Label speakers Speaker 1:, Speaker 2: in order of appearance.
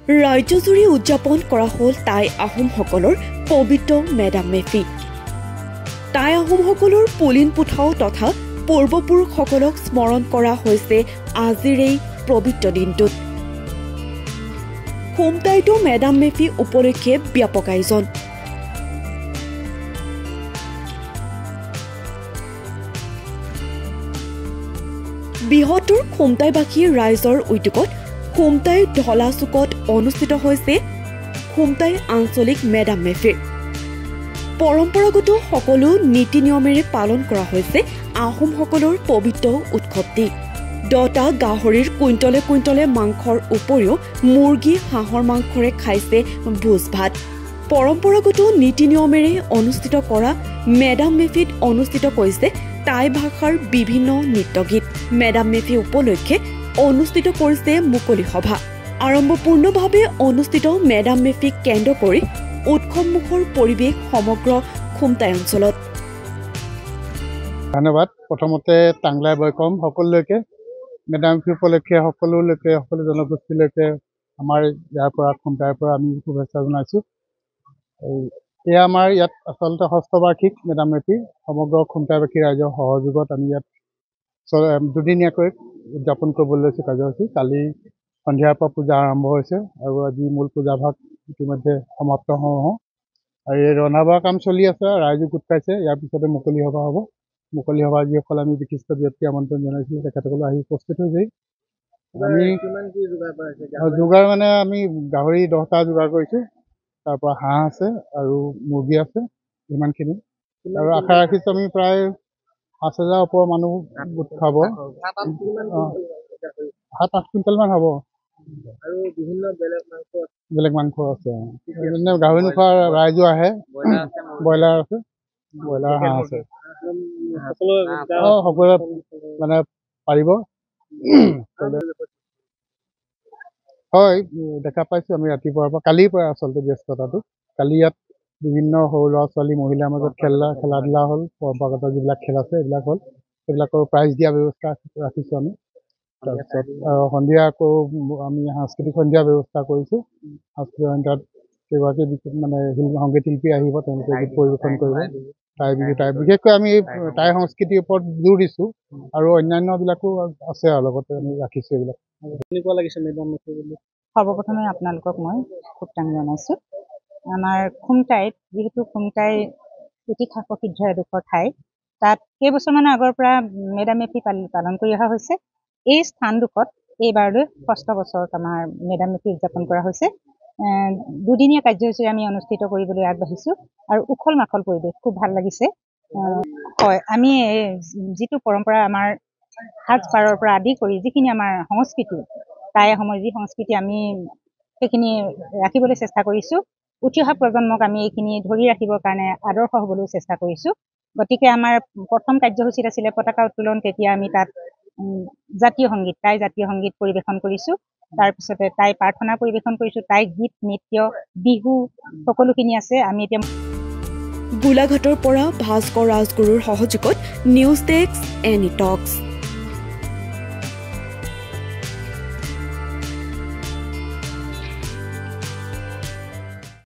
Speaker 1: ৰাজ্যজুৰি উদযাপন কৰা হ'ল টাই আহোমসকলৰ পবিত্ৰ মেডাম মেফি। টাই আহোমসকলৰ পুলিন পুঠাও তথা পূৰ্বপুৰুষসকলক স্মৰণ কৰা হৈছে আজিৰ এই পবিত্ৰ দিনটোত। খুমটাইতো মেডাম মেফি উপলক্ষে ব্যাপক আয়োজন। বৃহত্তৰ খুমটাইবাসী ৰাইজৰ উদ্যোগত খুমটাই ঢলা চুকত অনুষ্ঠিত হৈছে খুমটাই আঞ্চলিক মেডাম মেফি। পৰম্পৰাগত সকলো নীতি নিয়মেৰে পালন কৰা হৈছে আহোমসকলৰ পবিত্ৰ উৎসৱটি। 10টা গাহৰিৰ কুইণ্টলে কুইণ্টলে মাংসৰ উপৰিও মুৰ্গী হাঁহৰ মাংসৰে খাইছে ভোজ ভাত। পৰম্পৰাগত নীতি নিয়মেৰে অনুষ্ঠিত কৰা মেডাম মেফিত অনুষ্ঠিত কৰিছে টাই ভাষাৰ বিভিন্ন নৃত্যগীত। মেডাম মেফি উপলক্ষে অনুষ্ঠিত কৰিছে মুকলি সভা। আড়ম্বৰপূৰ্ণভাৱে অনুষ্ঠিত মেডাম মেফিক কেন্দ্ৰ কৰি উৎসৱমুখৰ পৰিৱেশ সমগ্ৰ খুমটাই অঞ্চলত।
Speaker 2: ধন্যবাদ। প্ৰথমতে টাংলাই বয়কম সকলোলৈকে মেডাম মেফি উপলক্ষে সকলো জনগোষ্ঠীলৈকে আমাৰ ইয়াৰ পৰা খুমটাইৰ পৰা আমি শুভেচ্ছা জনাইছোঁ। এয়া আমাৰ ইয়াত আচলতে 6ষ্ঠ বাৰ্ষিক মেডাম মেফি সমগ্ৰ খুমটাইবাসী ৰাইজৰ সহযোগত আমি ইয়াত দুদিনীয়াকৈ উদযাপন কৰিবলৈ লৈছোঁ কাৰ্যসূচী। কালি সন্ধিয়াৰ পৰা পূজা আৰম্ভ হৈছে আৰু আজি মূল পূজাভাগ ইতিমধ্যে সমাপ্ত হওঁ আৰু এই ৰন্ধা বঢ়া কাম চলি আছে। ৰাইজো গোট খাইছে। ইয়াৰ পিছতে মুকলি সভা হ'ব। মুকলি সভা যিসকল আমি বিশিষ্ট ব্যক্তি আমন্ত্ৰণ জনাইছোঁ তেখেতসকলে আহি উপস্থিত হৈছেহি। আমি যোগাৰ মানে আমি গাহৰি 10টা যোগাৰ কৰিছোঁ। তাৰ পৰা হাঁহ আছে আৰু মুৰ্গী আছে, ইমানখিনি। আৰু আশা ৰাখিছোঁ আমি প্ৰায় 5,000 ওপৰৰ মানুহ গোট খাব। 7-8 কুইণ্টেলমান হ'ব। আৰু বিভিন্ন বেলেগ মাংস আছে। গাহৰি নোখোৱা ৰাইজো আহে। ব্ৰইলাৰ আছে, ব্ৰইলাৰ হাঁহ আছে। সকলোৱে মানে পাৰিব। হয়, দেখা পাইছোঁ আমি ৰাতিপুৱাৰ পৰা, কালিৰ পৰা আচলতে ব্যস্ততাটো। কালি ইয়াত বিভিন্ন সৰু ল'ৰা ছোৱালী মহিলাৰ মাজত খেলা ধূলা হ'ল। পৰম্পৰাগত যিবিলাক খেল আছে এইবিলাক হ'ল। সেইবিলাকৰ প্ৰাইজ দিয়া ব্যৱস্থা ৰাখিছোঁ আমি। তাৰপিছত সন্ধিয়া আকৌ আমি সাংস্কৃতিক সন্ধিয়া ব্যৱস্থা কৰিছোঁ। সাংস্কৃতিক সন্ধিয়াত কেইগৰাকী মানে সংগীত শিল্পী আহিব, তেওঁলোকে গীত পৰিৱেশন কৰিব। টাই বিশেষকৈ আমি টাই সংস্কৃতিৰ ওপৰত জোৰ দিছোঁ আৰু অন্যান্যবিলাকো আছে আৰু লগতে আমি ৰাখিছোঁ এইবিলাক। কেনেকুৱা লাগিছে মেডাম মেফি বুলি?
Speaker 3: সৰ্বপ্ৰথমে আপোনালোকক মই শুভেচ্ছা জনাইছোঁ। আমাৰ খুমটাইত যিহেতু খুমটাই ইতিহাস প্ৰসিদ্ধ এডোখৰ ঠাই, তাত কেইবছৰমানৰ আগৰ পৰা মেডাম মেফি পালন কৰি অহা হৈছে। এই স্থানডোখৰত এইবাৰলৈ 6ষ্ঠ বছৰত আমাৰ মেডাম মেফি উদযাপন কৰা হৈছে। দুদিনীয়া কাৰ্যসূচী আমি অনুষ্ঠিত কৰিবলৈ আগবাঢ়িছোঁ আৰু উখল মাখল পৰিৱেশ খুব ভাল লাগিছে। হয়, আমি যিটো পৰম্পৰা আমাৰ সাজপাৰৰ পৰা আদি কৰি যিখিনি আমাৰ সংস্কৃতি, টাই আহোমৰ যি সংস্কৃতি আমি সেইখিনি ৰাখিবলৈ চেষ্টা কৰিছোঁ। উঠি অহা প্ৰজন্মক আমি এইখিনি ধৰি ৰাখিবৰ কাৰণে আদৰ্শ হ'বলৈ চেষ্টা কৰিছোঁ। গতিকে আমাৰ প্ৰথম কাৰ্যসূচীত আছিলে পতাকা উত্তোলন। তেতিয়া আমি তাত জাতীয় সংগীত, টাই জাতীয় সংগীত পৰিৱেশন কৰিছোঁ। তাৰপিছতে টাই প্ৰাৰ্থনা পৰিৱেশন কৰিছোঁ। টাই গীত, নৃত্য, বিহু সকলোখিনি আছে। আমি এতিয়া
Speaker 1: গোলাঘাটৰ পৰা ভাস্কৰ ৰাজগুৰুৰ সহযোগত নিউজ ডেস্ক এনি টক্স।